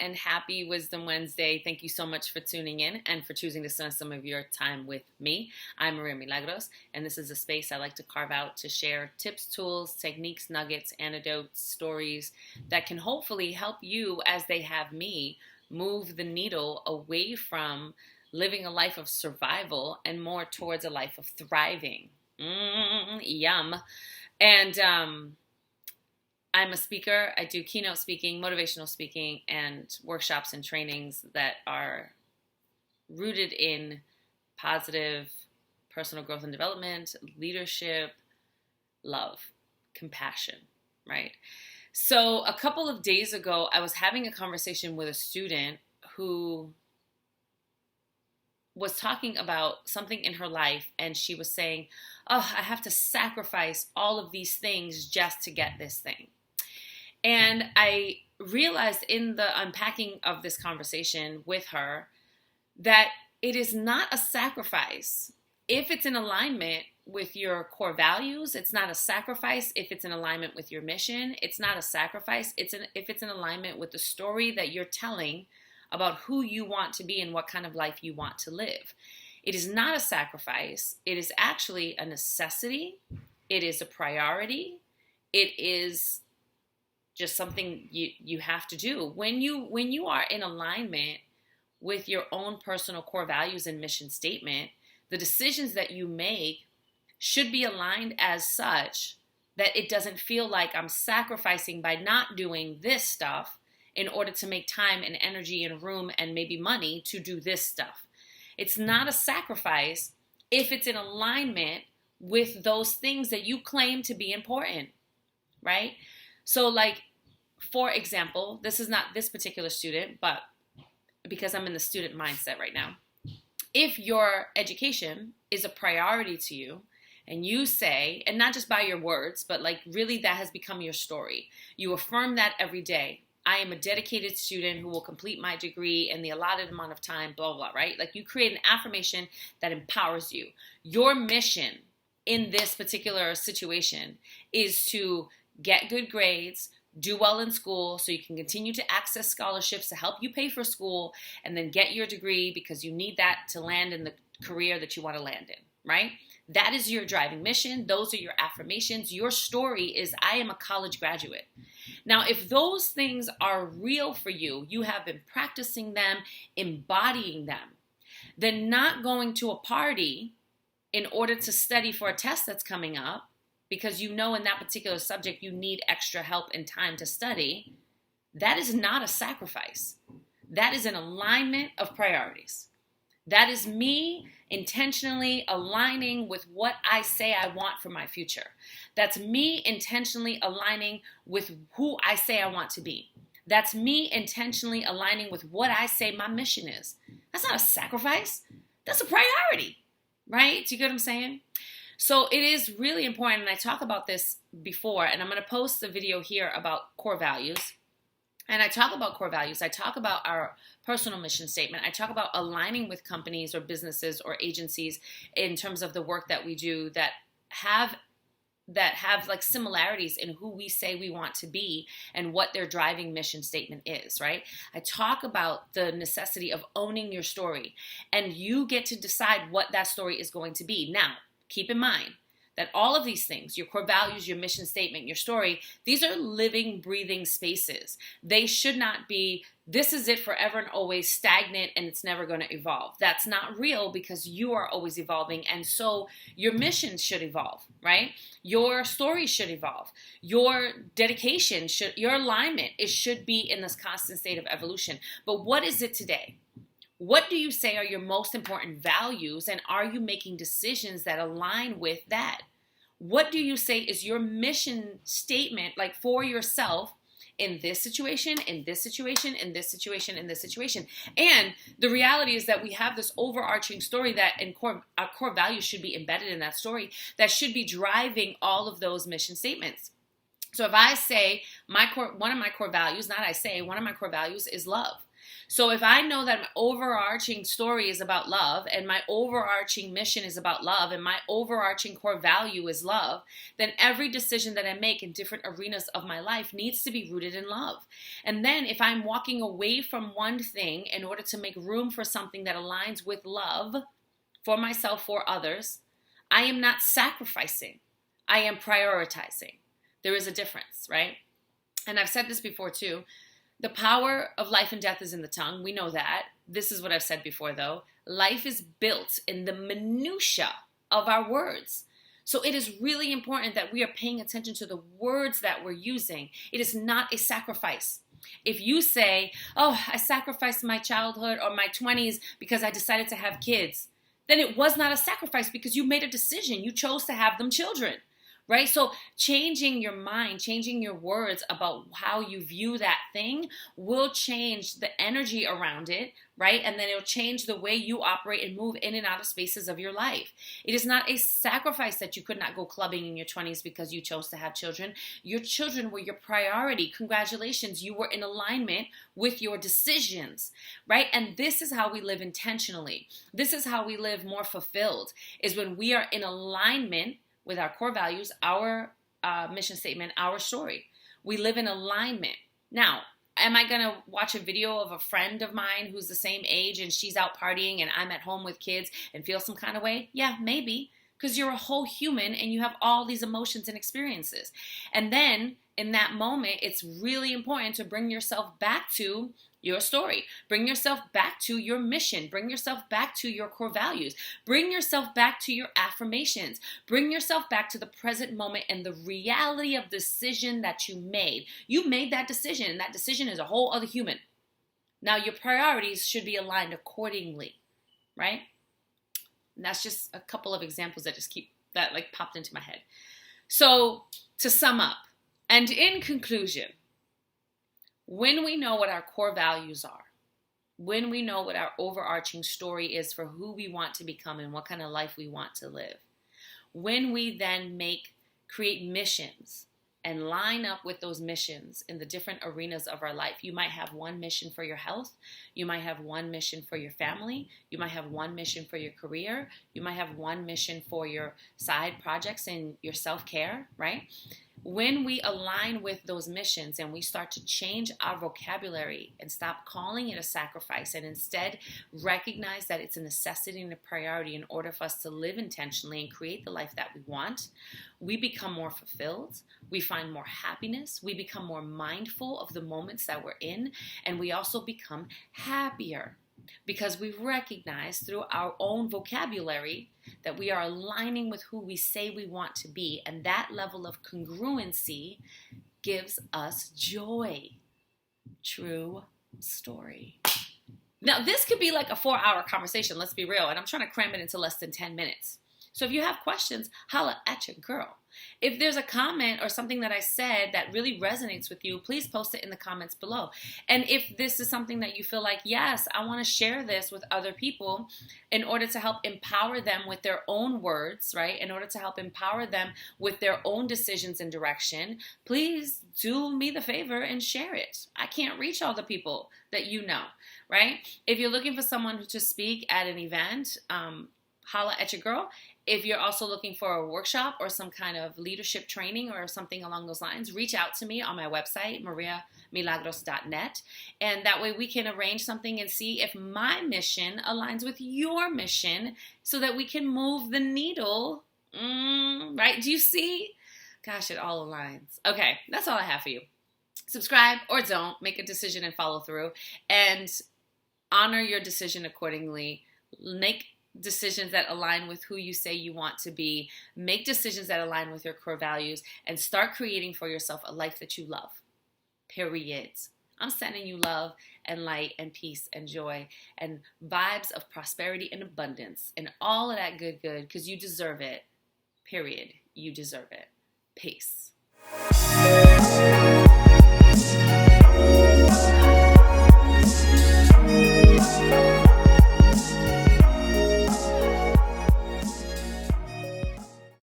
and happy Wisdom Wednesday. Thank you so much for tuning in and for choosing to spend some of your time with me. I'm Maria Milagros, and this is a space I like to carve out to share tips, tools, techniques, nuggets, anecdotes, stories that can hopefully help you, as they have me, move the needle away from living a life of survival and more towards a life of thriving. Yum. And I'm a speaker. I do keynote speaking, motivational speaking, and workshops and trainings that are rooted in positive personal growth and development, leadership, love, compassion, right? So a couple of days ago, I was having a conversation with a student who was talking about something in her life, and she was saying, oh, I have to sacrifice all of these things just to get this thing. And I realized in the unpacking of this conversation with her that it is not a sacrifice if it's in alignment with your core values. It's not a sacrifice if it's in alignment with your mission. It's not a sacrifice if it's in alignment with the story that you're telling about who you want to be and what kind of life you want to live. It is not a sacrifice. It is actually a necessity. It is a priority. It is just something you have to do. When you are in alignment with your own personal core values and mission statement, the decisions that you make should be aligned as such that it doesn't feel like I'm sacrificing by not doing this stuff in order to make time and energy and room and maybe money to do this stuff. It's not a sacrifice if it's in alignment with those things that you claim to be important, right? So like, for example, this is not this particular student, but because I'm in the student mindset right now, if your education is a priority to you and you say, and not just by your words, but like really that has become your story, you affirm that every day. I am a dedicated student who will complete my degree in the allotted amount of time, blah, blah, blah, right? Like you create an affirmation that empowers you. Your mission in this particular situation is to get good grades, do well in school so you can continue to access scholarships to help you pay for school, and then get your degree because you need that to land in the career that you want to land in, right? That is your driving mission. Those are your affirmations. Your story is, I am a college graduate. Now, if those things are real for you, you have been practicing them, embodying them, then not going to a party in order to study for a test that's coming up, because you know in that particular subject you need extra help and time to study, that is not a sacrifice. That is an alignment of priorities. That is me intentionally aligning with what I say I want for my future. That's me intentionally aligning with who I say I want to be. That's me intentionally aligning with what I say my mission is. That's not a sacrifice. That's a priority, right? Do you get what I'm saying? So it is really important, and I talk about this before, and I'm going to post the video here about core values. And I talk about core values. I talk about our personal mission statement. I talk about aligning with companies or businesses or agencies in terms of the work that we do that have like similarities in who we say we want to be and what their driving mission statement is, right? I talk about the necessity of owning your story, and you get to decide what that story is going to be. Now, keep in mind that all of these things, your core values, your mission statement, your story, these are living, breathing spaces. They should not be, this is it forever and always, stagnant, and it's never going to evolve. That's not real, because you are always evolving, and so your mission should evolve, right? Your story should evolve. Your dedication your alignment, it should be in this constant state of evolution. But what is it today? What do you say are your most important values, and are you making decisions that align with that? What do you say is your mission statement, like for yourself, in this situation, in this situation, in this situation, in this situation? And the reality is that we have this overarching story that our core values should be embedded in that story, that should be driving all of those mission statements. So if I say one of my core values is love. So if I know that my overarching story is about love and my overarching mission is about love and my overarching core value is love, then every decision that I make in different arenas of my life needs to be rooted in love. And then if I'm walking away from one thing in order to make room for something that aligns with love for myself, for others, I am not sacrificing. I am prioritizing. There is a difference, right? And I've said this before too. The power of life and death is in the tongue. We know that. This is what I've said before though. Life is built in the minutia of our words. So it is really important that we are paying attention to the words that we're using. It is not a sacrifice. If you say, oh, I sacrificed my childhood or my 20s because I decided to have kids, then it was not a sacrifice because you made a decision. You chose to have them children. Right? So changing your mind, changing your words about how you view that thing will change the energy around it, right? And then it'll change the way you operate and move in and out of spaces of your life. It is not a sacrifice that you could not go clubbing in your 20s because you chose to have children. Your children were your priority. Congratulations, you were in alignment with your decisions, right? And this is how we live intentionally. This is how we live more fulfilled, is when we are in alignment with our core values, our mission statement, our story. We live in alignment. Now, am I going to watch a video of a friend of mine who's the same age and she's out partying and I'm at home with kids and feel some kind of way? Yeah, maybe, because you're a whole human and you have all these emotions and experiences. And then in that moment, it's really important to bring yourself back to your story. Bring yourself back to your mission. Bring yourself back to your core values. Bring yourself back to your affirmations. Bring yourself back to the present moment and the reality of the decision that you made. You made that decision, and that decision is a whole other human. Now, your priorities should be aligned accordingly, right? And that's just a couple of examples that popped into my head. So, to sum up, and in conclusion, when we know what our core values are, when we know what our overarching story is for who we want to become and what kind of life we want to live, when we then create missions and line up with those missions in the different arenas of our life. You might have one mission for your health. You might have one mission for your family. You might have one mission for your career. You might have one mission for your side projects and your self-care, right? When we align with those missions and we start to change our vocabulary and stop calling it a sacrifice and instead recognize that it's a necessity and a priority in order for us to live intentionally and create the life that we want, we become more fulfilled, we find more happiness, we become more mindful of the moments that we're in, and we also become happier. Because we recognize through our own vocabulary that we are aligning with who we say we want to be. And that level of congruency gives us joy. True story. Now, this could be like a 4-hour conversation, let's be real. And I'm trying to cram it into less than 10 minutes. So if you have questions, holla at your girl. If there's a comment or something that I said that really resonates with you, please post it in the comments below. And if this is something that you feel like, yes, I want to share this with other people in order to help empower them with their own words, right? In order to help empower them with their own decisions and direction, please do me the favor and share it. I can't reach all the people that you know, right? If you're looking for someone to speak at an event, holla at your girl. If you're also looking for a workshop or some kind of leadership training or something along those lines, reach out to me on my website, mariamilagros.net. And that way we can arrange something and see if my mission aligns with your mission so that we can move the needle. Right? Do you see? Gosh, it all aligns. Okay, that's all I have for you. Subscribe or don't. Make a decision and follow through. And honor your decision accordingly. Make decisions that align with who you say you want to be. Make decisions that align with your core values and start creating for yourself a life that you love. Period. I'm sending you love and light and peace and joy and vibes of prosperity and abundance and all of that good because you deserve it. Period. You deserve it. Peace.